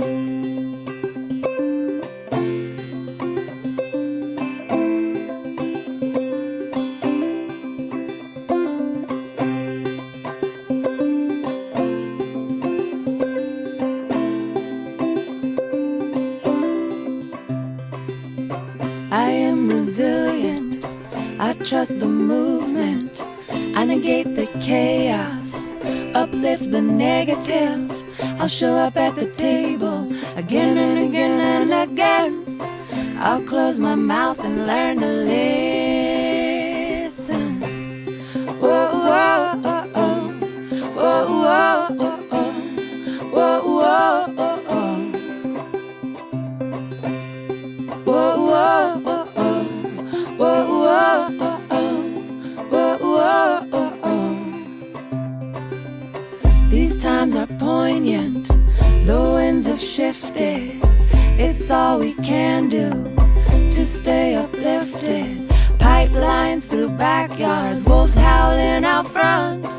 I am resilient, I trust the movement, I negate the chaos, uplift the negative. I'll show up at the table again and again and again. I'll close my mouth and learn to listen. Whoa, whoa, oh, oh. Whoa, whoa, oh, oh. Whoa, whoa, oh, oh. Whoa, whoa, oh, oh. Whoa, whoa, oh, oh. Whoa, whoa, oh, oh. These times are poignant, the winds have shifted. It's all we can do to stay uplifted. Pipelines through backyards, wolves howling out fronts.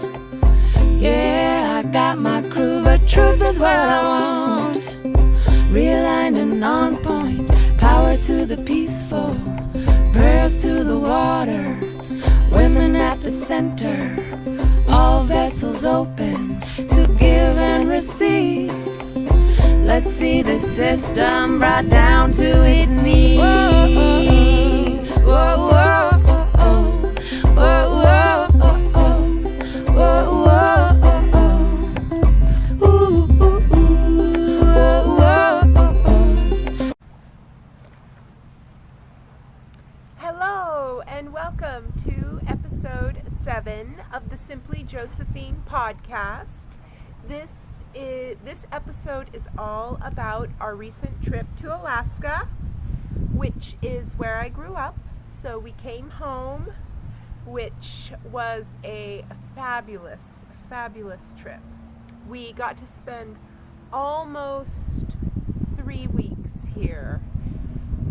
Yeah, I got my crew, but truth is what I want. Realigned and on point, power to the peaceful, prayers to the waters, women at the center, all vessels open to give and receive. Let's see the system brought down to its knees. Whoa, whoa, oh, oh. Whoa, whoa, oh, oh. Whoa, whoa, oh, oh. Ooh, ooh, ooh. Whoa, whoa, oh, oh. Hello and welcome to episode 7 of the Simply Josephine podcast. This episode is all about our recent trip to Alaska, which is where I grew up. So we came home, which was a fabulous, fabulous trip. We got to spend almost 3 weeks here,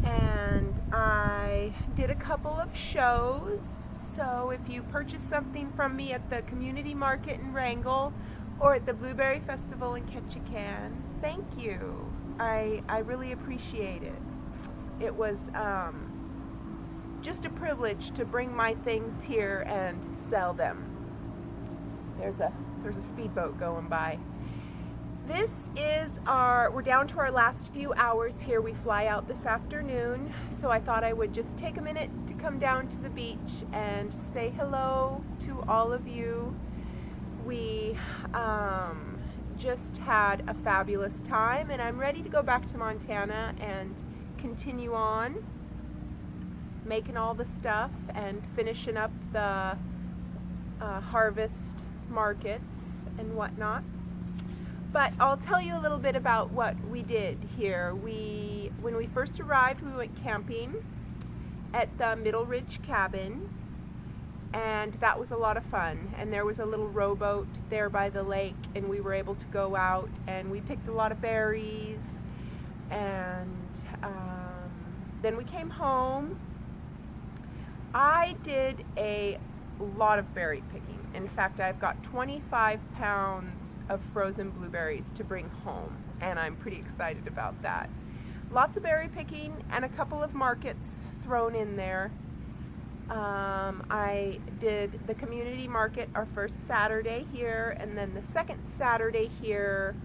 and I did a couple of shows. So if you purchase something from me at the community market in Wrangell or at the Blueberry Festival in Ketchikan, thank you. I really appreciate it. It was just a privilege to bring my things here and sell them. There's a speedboat going by. We're down to our last few hours here. We fly out this afternoon, so I thought I would just take a minute to come down to the beach and say hello to all of you. We just had a fabulous time, and I'm ready to go back to Montana and continue on making all the stuff and finishing up the harvest markets and whatnot. But I'll tell you a little bit about what we did here. When we first arrived, we went camping at the Middle Ridge cabin, and that was a lot of fun. And there was a little rowboat there by the lake, and we were able to go out and we picked a lot of berries. And then we came home. I did a lot of berry picking. In fact, I've got 25 pounds of frozen blueberries to bring home, and I'm pretty excited about that. Lots of berry picking and a couple of markets thrown in there. I did the community market our first Saturday here, and then the second Saturday here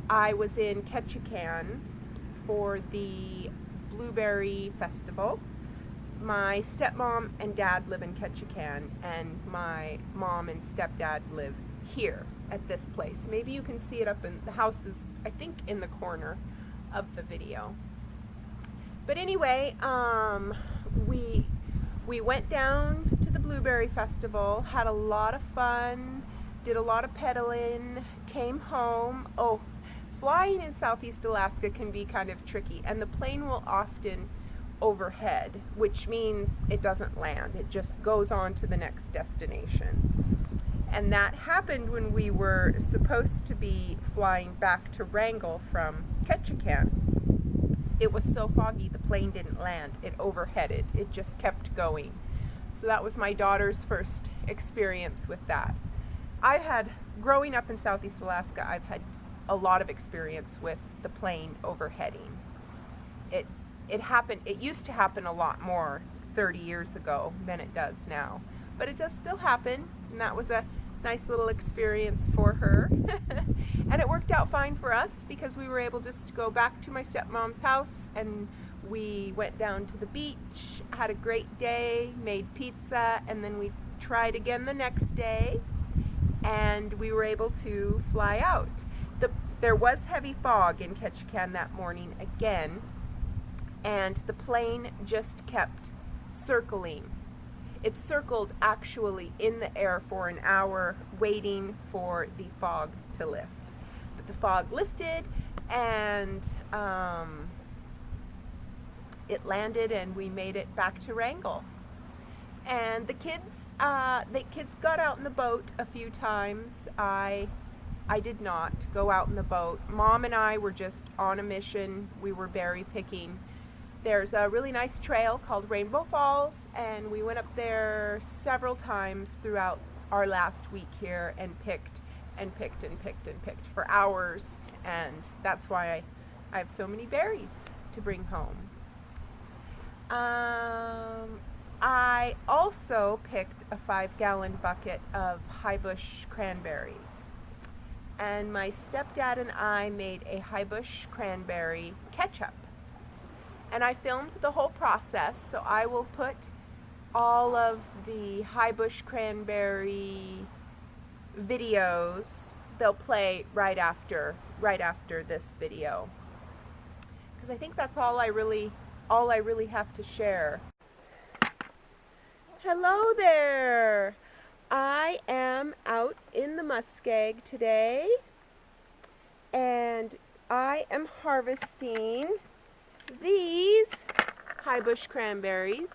I was in Ketchikan for the Blueberry Festival. My stepmom and dad live in Ketchikan, and my mom and stepdad live here at this place. Maybe you can see it up in the house is, I think, in the corner of the video. But anyway, we went down to the Blueberry Festival, had a lot of fun, did a lot of pedaling, came home. Oh, flying in Southeast Alaska can be kind of tricky, and the plane will often overhead, which means it doesn't land. It just goes on to the next destination. And that happened when we were supposed to be flying back to Wrangell from Ketchikan. It was so foggy the plane didn't land. It overheaded. It just kept going. So that was my daughter's first experience with that. Growing up in Southeast Alaska, I've had a lot of experience with the plane overheading. It happened, it used to happen a lot more 30 years ago than it does now, but it does still happen, and that was a nice little experience for her. And it worked out fine for us because we were able just to go back to my stepmom's house, and we went down to the beach, had a great day, made pizza, and then we tried again the next day, and we were able to fly out. There was heavy fog in Ketchikan that morning again, and the plane just kept circling. It circled actually in the air for an hour, waiting for the fog to lift. But the fog lifted, and it landed, and we made it back to Wrangell. And the kids got out in the boat a few times. I did not go out in the boat. Mom and I were just on a mission. We were berry picking. There's a really nice trail called Rainbow Falls, and we went up there several times throughout our last week here and picked and picked and picked and picked for hours, and that's why I have so many berries to bring home. I also picked a 5-gallon bucket of highbush cranberries, and my stepdad and I made a highbush cranberry ketchup. And I filmed the whole process, so I will put all of the highbush cranberry videos. They'll play right after this video, because I think that's all I really have to share. Hello there! I am out in the muskeg today, and I am harvesting these highbush cranberries,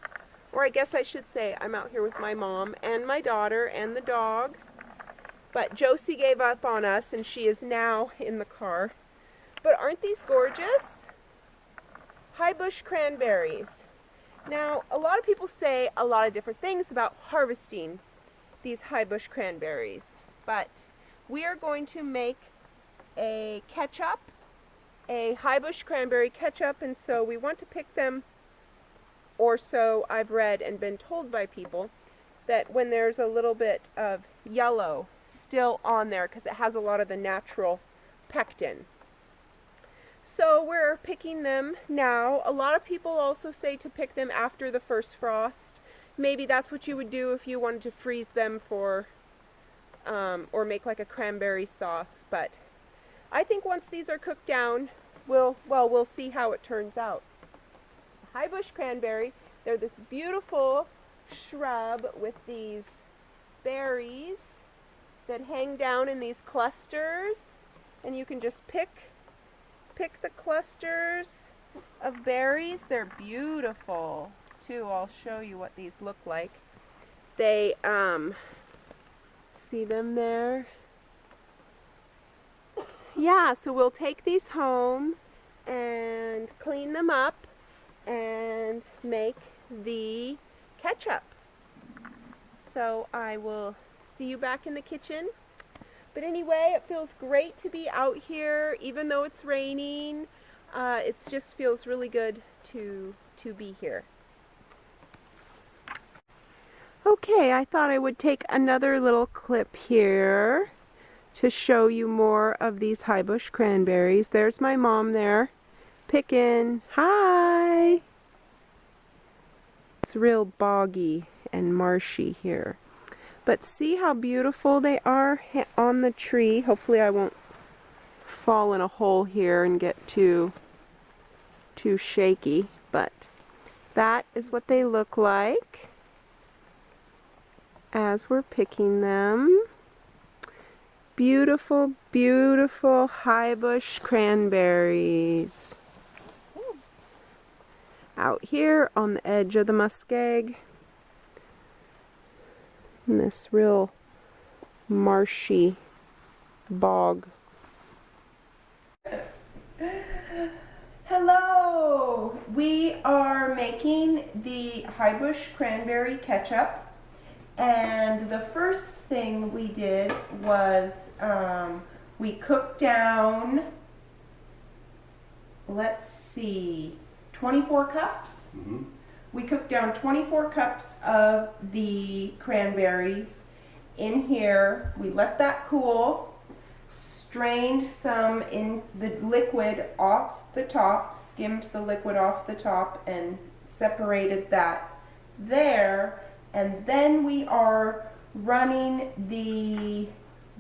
or I guess I should say I'm out here with my mom and my daughter and the dog, but Josie gave up on us and she is now in the car. But aren't these gorgeous? Highbush cranberries. Now, a lot of people say a lot of different things about harvesting these highbush cranberries, but we are going to make a ketchup, a highbush cranberry ketchup, and so we want to pick them, or so I've read and been told by people, that when there's a little bit of yellow still on there, because it has a lot of the natural pectin. So we're picking them now. A lot of people also say to pick them after the first frost. Maybe that's what you would do if you wanted to freeze them for, or make like a cranberry sauce, but I think once these are cooked down, we'll see how it turns out. Highbush cranberry, they're this beautiful shrub with these berries that hang down in these clusters, and you can just pick the clusters of berries. They're beautiful too. I'll show you what these look like. They see them there? Yeah, so we'll take these home and clean them up and make the ketchup. So I will see you back in the kitchen. But anyway, it feels great to be out here, even though it's raining. It just feels really good to be here. Okay, I thought I would take another little clip here to show you more of these highbush cranberries. There's my mom there, picking. Hi! It's real boggy and marshy here. But see how beautiful they are on the tree. Hopefully I won't fall in a hole here and get too shaky, but that is what they look like as we're picking them. Beautiful, beautiful highbush cranberries. Out here on the edge of the muskeg, in this real marshy bog. Hello! We are making the highbush cranberry ketchup, and the first thing we did was We cooked down, let's see, 24 cups. Mm-hmm. We cooked down 24 cups of the cranberries in here. We let that cool, strained some in the liquid off the top, skimmed the liquid off the top and separated that there. And then we are running the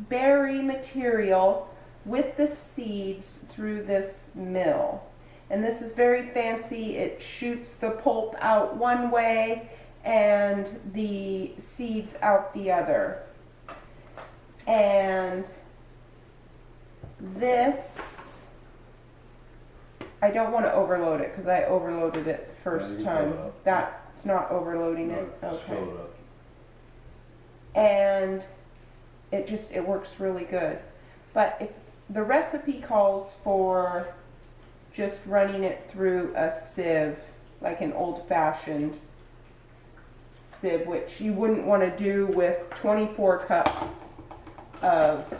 berry material with the seeds through this mill. And this is very fancy. It shoots the pulp out one way and the seeds out the other. And this, I don't want to overload it because I overloaded it the first time. That's not overloading it. Okay. And it works really good. But if the recipe calls for just running it through a sieve, like an old-fashioned sieve, which you wouldn't want to do with 24 cups of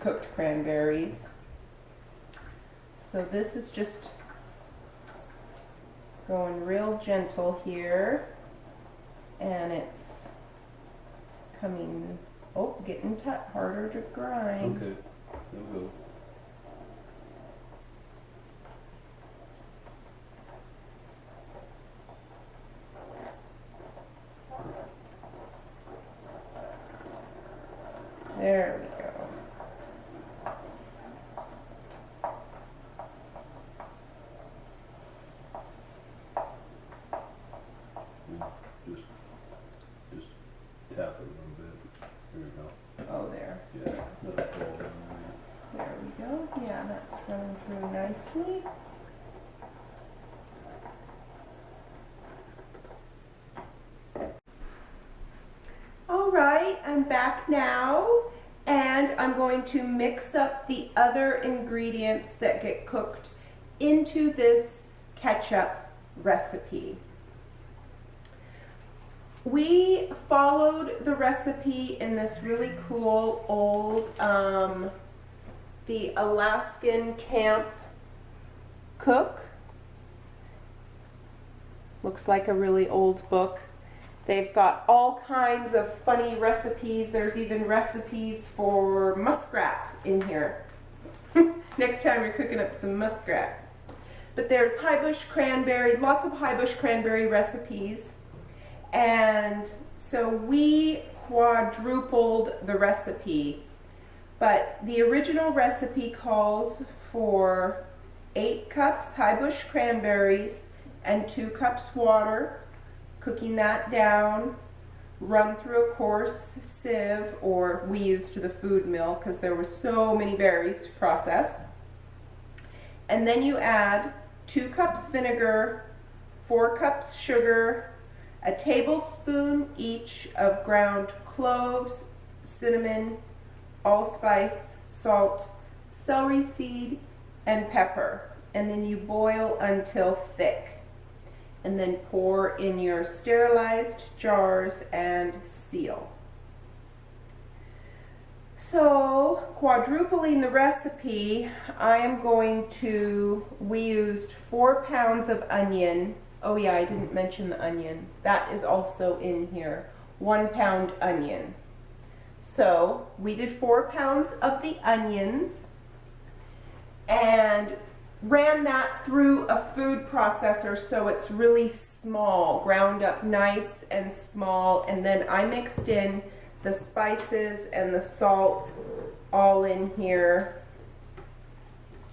cooked cranberries. So this is just going real gentle here, and it's coming, getting harder to grind. Okay, there we go. There we go. Just tap it a little bit. There we go. Oh, there. Yeah, let it fall down There we go. Yeah, that's running through nicely. All right, I'm back now, and I'm going to mix up the other ingredients that get cooked into this ketchup recipe. We followed the recipe in this really cool old, the Alaskan Camp Cook. Looks like a really old book. They've got all kinds of funny recipes. There's even recipes for muskrat in here. Next time you're cooking up some muskrat. But there's highbush cranberry, lots of highbush cranberry recipes. And so we quadrupled the recipe. But the original recipe calls for 8 cups highbush cranberries and 2 cups water. Cooking that down, run through a coarse sieve, or we used the food mill because there were so many berries to process. And then you add 2 cups vinegar, 4 cups sugar, a tablespoon each of ground cloves, cinnamon, allspice, salt, celery seed, and pepper. And then you boil until thick. And then pour in your sterilized jars and seal. So, quadrupling the recipe, we used 4 pounds of onion. Oh yeah, I didn't mention the onion. That is also in here. 1 pound onion. So, we did 4 pounds of the onions and ran that through a food processor so it's really small, ground up nice and small, and then I mixed in the spices and the salt all in here.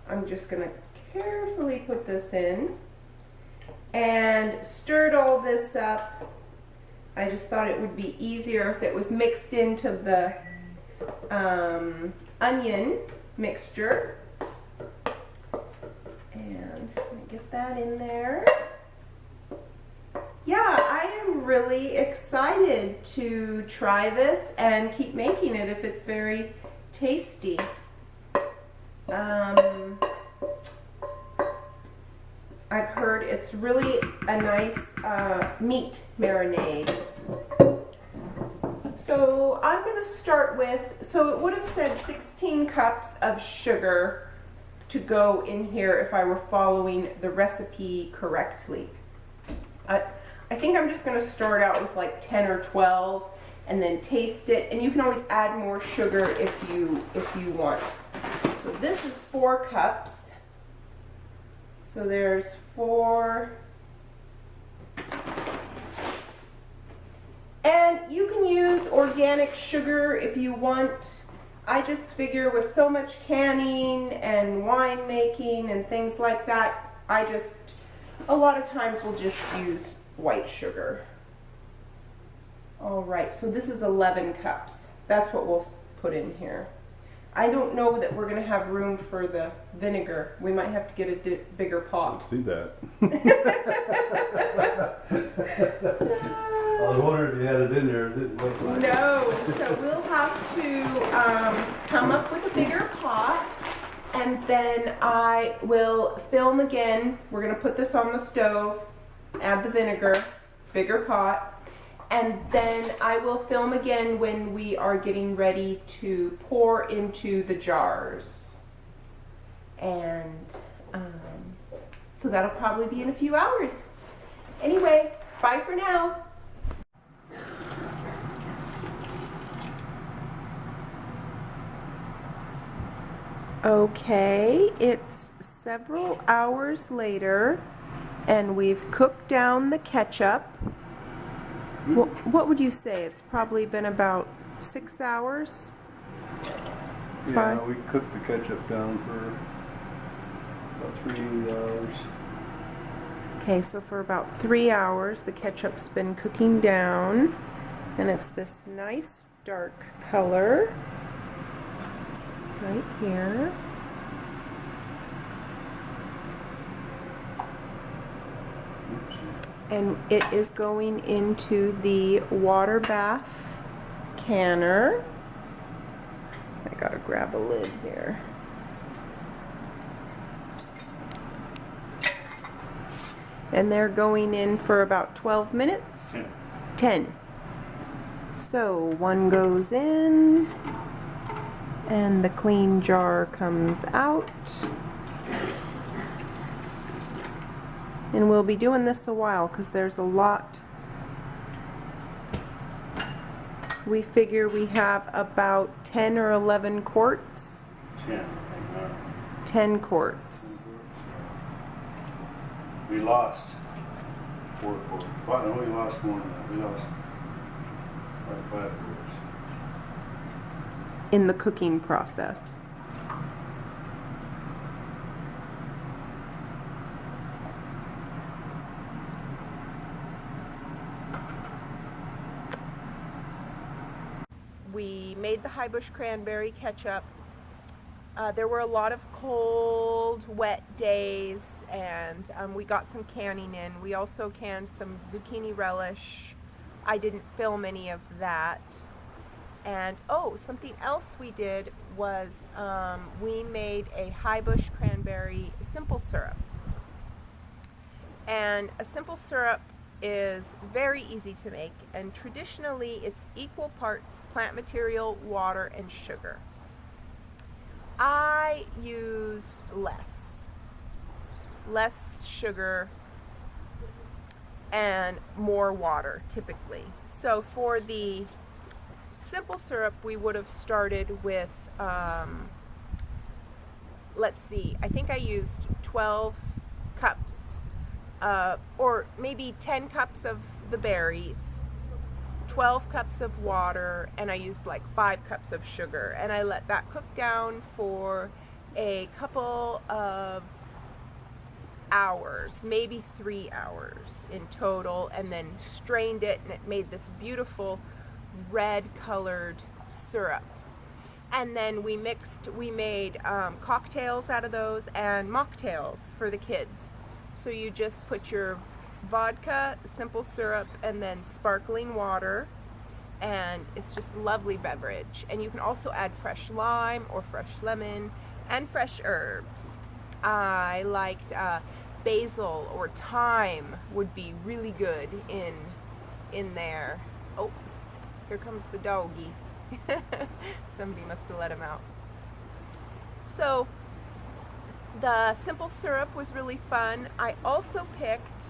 I'm just going to carefully put this in and stirred all this up. I just thought it would be easier if it was mixed into the onion mixture. And I'm going to get that in there. Yeah, I am really excited to try this and keep making it if it's very tasty. I've heard it's really a nice meat marinade. So I'm going to start with, so it would have said 16 cups of sugar to go in here if I were following the recipe correctly. I think I'm just going to start out with like 10 or 12 and then taste it, and you can always add more sugar if you want. So this is 4 cups. So there's 4. And you can use organic sugar if you want. I just figure with so much canning and wine making and things like that, a lot of times we'll just use white sugar. All right, so this is 11 cups. That's what we'll put in here. I don't know that we're going to have room for the vinegar. We might have to get a bigger pot. Let's do that. I was wondering if you had it in there. It didn't look like it. No, so we'll have to come up with a bigger pot, and then I will film again. We're going to put this on the stove, add the vinegar, bigger pot, and then I will film again when we are getting ready to pour into the jars. And so that'll probably be in a few hours. Anyway, bye for now. Okay, it's several hours later, and we've cooked down the ketchup. What would you say? It's probably been about 6 hours? Yeah, we cooked the ketchup down for about 3 hours. Okay, so for about 3 hours, the ketchup's been cooking down, and it's this nice dark color right here. And it is going into the water bath canner. I gotta grab a lid here. And they're going in for about 12 minutes. 10. So one goes in, and the clean jar comes out. And we'll be doing this a while because there's a lot. We figure we have about 10 or 11 quarts. 10 quarts. We lost 4 quarts. Well, no, we lost more than that. We lost like 5 quarts. In the cooking process. We made the highbush cranberry ketchup. There were a lot of cold, wet days, and we got some canning in. We also canned some zucchini relish. I didn't film any of that. And oh, something else we did was we made a highbush cranberry simple syrup. And a simple syrup is very easy to make, and traditionally it's equal parts plant material, water, and sugar. I use less sugar and more water typically. So for the simple syrup, we would have started with, let's see, I think I used 12 cups or maybe 10 cups of the berries, 12 cups of water, and I used like 5 cups of sugar, and I let that cook down for a couple of hours, maybe 3 hours in total, and then strained it, and it made this beautiful red colored syrup. And then we made cocktails out of those and mocktails for the kids. So you just put your vodka, simple syrup, and then sparkling water, and it's just a lovely beverage. And you can also add fresh lime or fresh lemon and fresh herbs. I liked basil or thyme would be really good in there. Oh, Here comes the doggy. Somebody must have let him out. So the simple syrup was really fun. I also picked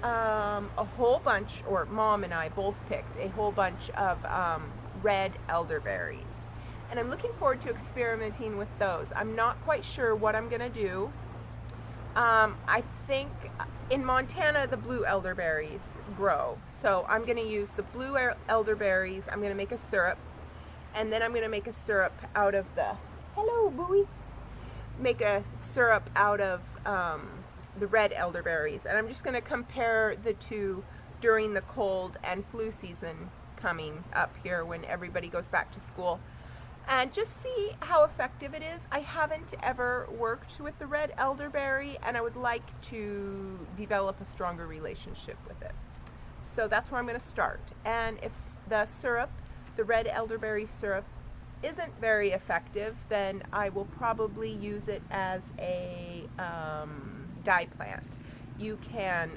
a whole bunch, or Mom and I both picked a whole bunch of red elderberries. And I'm looking forward to experimenting with those. I'm not quite sure what I'm gonna do. I think in Montana the blue elderberries grow. So I'm gonna use the blue elderberries. I'm gonna make a syrup. And then I'm gonna make a syrup out of the, hello Bowie. Make a syrup out of the red elderberries. And I'm just gonna compare the two during the cold and flu season coming up here when everybody goes back to school. And just see how effective it is. I haven't ever worked with the red elderberry, and I would like to develop a stronger relationship with it. So that's where I'm going to start. And if the syrup, the red elderberry syrup, isn't very effective, then I will probably use it as a dye plant. You can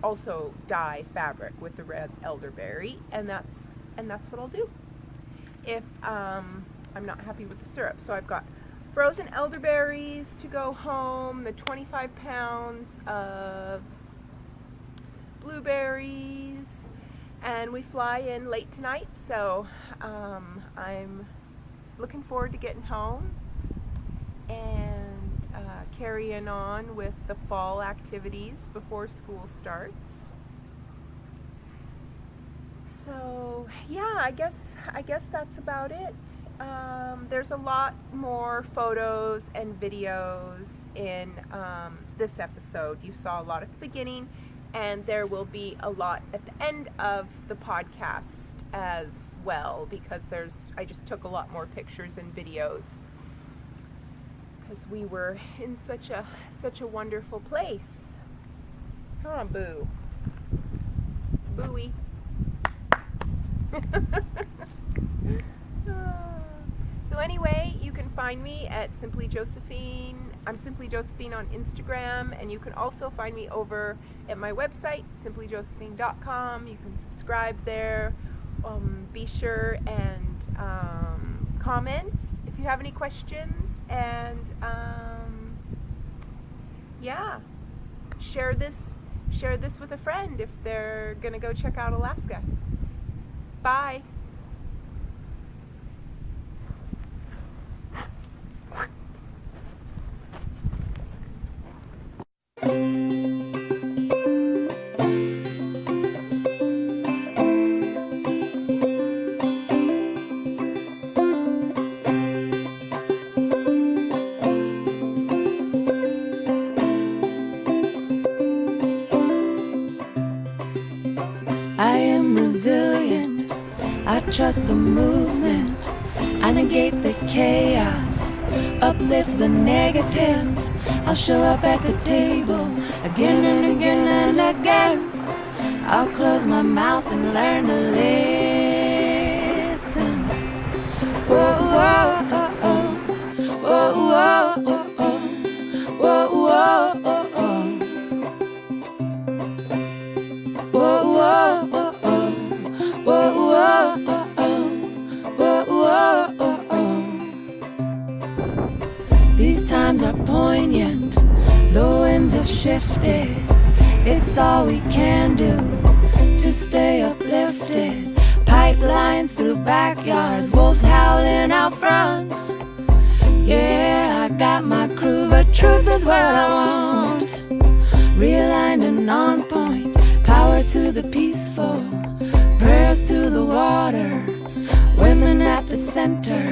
also dye fabric with the red elderberry, and that's what I'll do if I'm not happy with the syrup. So I've got frozen elderberries to go home, the 25 pounds of blueberries, and we fly in late tonight, so I'm looking forward to getting home and carrying on with the fall activities before school starts. So yeah, I guess that's about it. There's a lot more photos and videos in this episode. You saw a lot at the beginning, and there will be a lot at the end of the podcast as well, because I just took a lot more pictures and videos because we were in such a wonderful place. Come on, Boo. Booey. So anyway, you can find me at Simply Josephine. I'm Simply Josephine on Instagram, and you can also find me over at my website, simplyjosephine.com. You can subscribe there. Be sure and comment if you have any questions, and yeah, share this with a friend if they're gonna go check out Alaska. Bye. I am resilient, I trust the movement, I negate the chaos, uplift the negative. I'll show up at the table again and again and again. I'll close my mouth and learn to listen. Whoa, whoa, oh, oh. Whoa, whoa, oh, oh. Whoa, whoa, oh, oh. Whoa, whoa, oh, oh. Whoa, whoa, oh, oh. Whoa, whoa, oh, oh. These times are poignant, the winds have shifted. It's all we can do to stay uplifted. Pipelines through backyards, wolves howling out front. Yeah, I got my crew, but truth is what I want. Realigned and on point, power to the peaceful, prayers to the waters, women at the center.